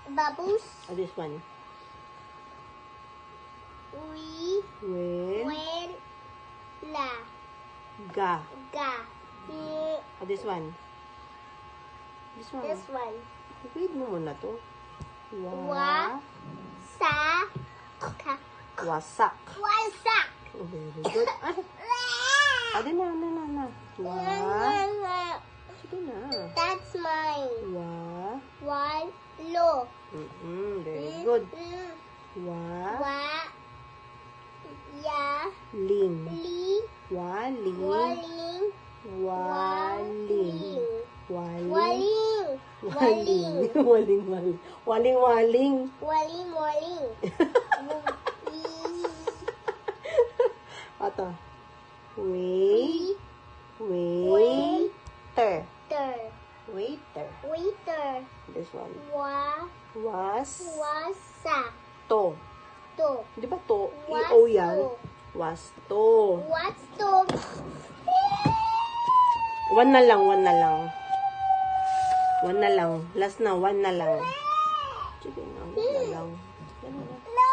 Bubbles. This one. When. La. Ga. Ga. This one. This one. This one. Read mo muna to. Wa. Sa. Ka. Wasak. Wasak. Very good. Ade na. Wa. Sige na. That's mine. Wa. One. Lo. Very good. Wa. Wa. Ya. Ling. Li. Waling. Waling. Waling. Waling. Waling. Waling. Waling. Waling. Ito. Waiter. Waiter. This one. Wasa. To. To. Di ba to? Was I-O yan. to. Was to. What's to? One na lang. Last na, one na lang. Sige na, one na lang. No.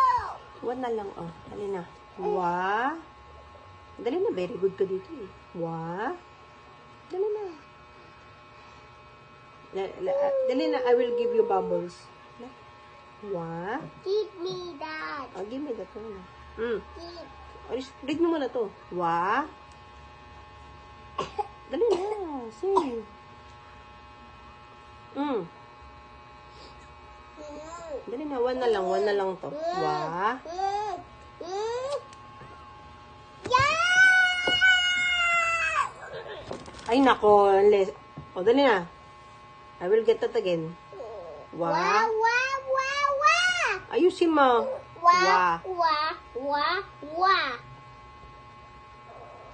One na lang, oh. Dali na. Wa. Dali na, very good ka dito eh. Wa. Dali na. Dali na, I will give you bubbles. Wa. Give me that. Oh, give me that one. Give. Read mo muna to. Wa. Dali na, sing. Dali na, one na lang to. Wa. Ay, nako. O, dali na. I will get that again. Wa. Ayusin mo. Wa.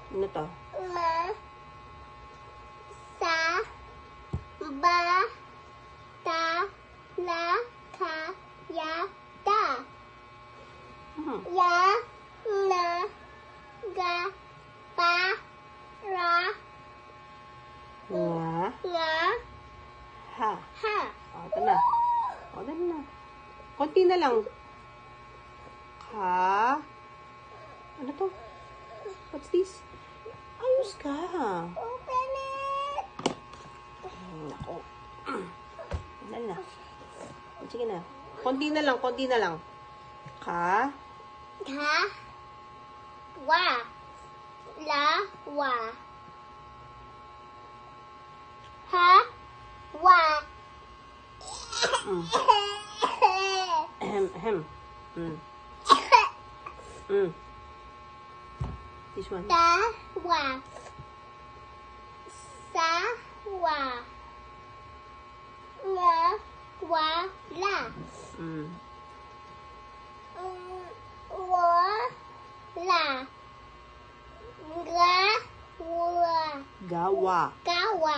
Ano to? Ma. Sa. Ba. Ta. La. Ka. Ya. Da. Ya. Na. Ga. Pa. Ra. Nga. Nga. Ha. Ha. O, ito na. O, dali na. Konti na lang. Ka. Ano to? What's this? Ayos ka. Open it. Nako. Dali na. Sige na. Konti na lang. Ka. Ka. Wa. La. Wa. Ha. Wa. Ahem. This one. Ta. Wa. Sa. Wa. Nga. Wa. La. Wa. La. Ga. Wa. Gawa. Gawa.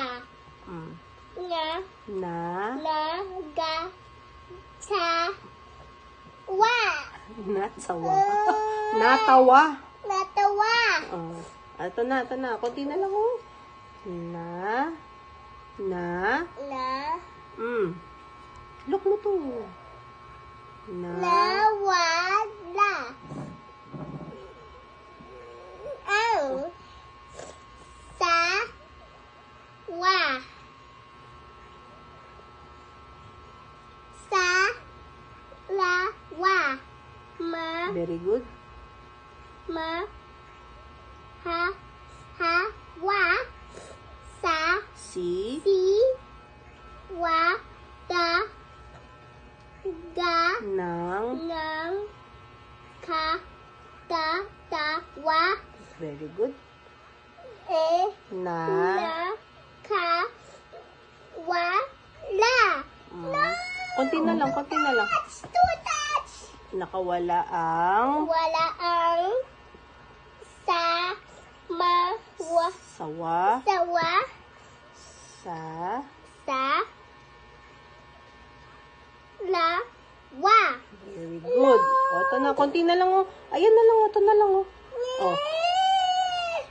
Nga. Na. Na. Ga. Sa. Wa. Natsawa. Natawa. Natawa. Ito na. Konti na lang, oh. Na. Na. Look mo to. Na. Nawala. Ang. Sa. Wa. Sa. La. Wa. Ma. Very good. Ma. Ha. Ha. Wa. Sa. Si. Si. Wa. Da. Ga. Nang. Nang. Ka. Ta. Ta. Wa. Very good. E. Na. Na. Ka. Wa. La. Konti na lang. Touch. Two touch. Nakawala ang Wala ang sa. Ma. Wa. sawa. Sawa. Sa. Sa. La. Wa. Very good. O, ito na. Konti na lang, oh. Ayan na lang, oh. Ito na lang, oh. Oh.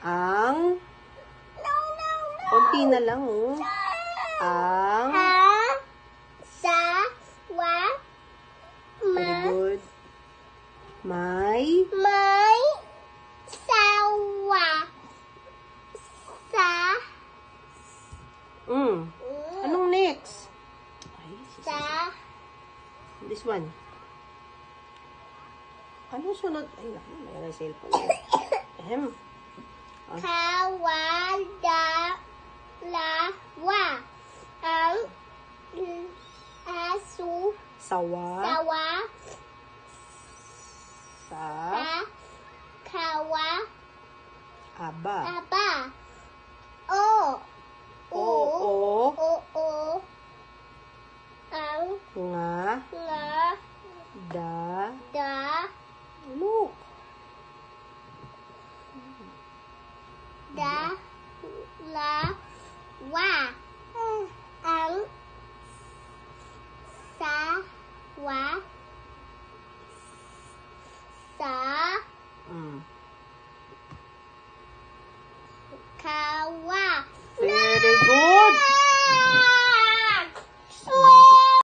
Ang. No. Konti na lang, oh. Ang. Ha. Sa. Wa. May May sawa. Sa. Anong next? Ay, Sa. this one. Anong sunod? Ay, naku, may na cellphone. Ahem. Kawala-lawa. Ang aso. Sawa. Sawa. Sa. Sa. Kawa. Aba. Aba. O. Oo. Oo. Ang Nga. nga. Da. Da. Look. Da. La. Wa. Ang sa. Wa. Sa. Mm. Kawa.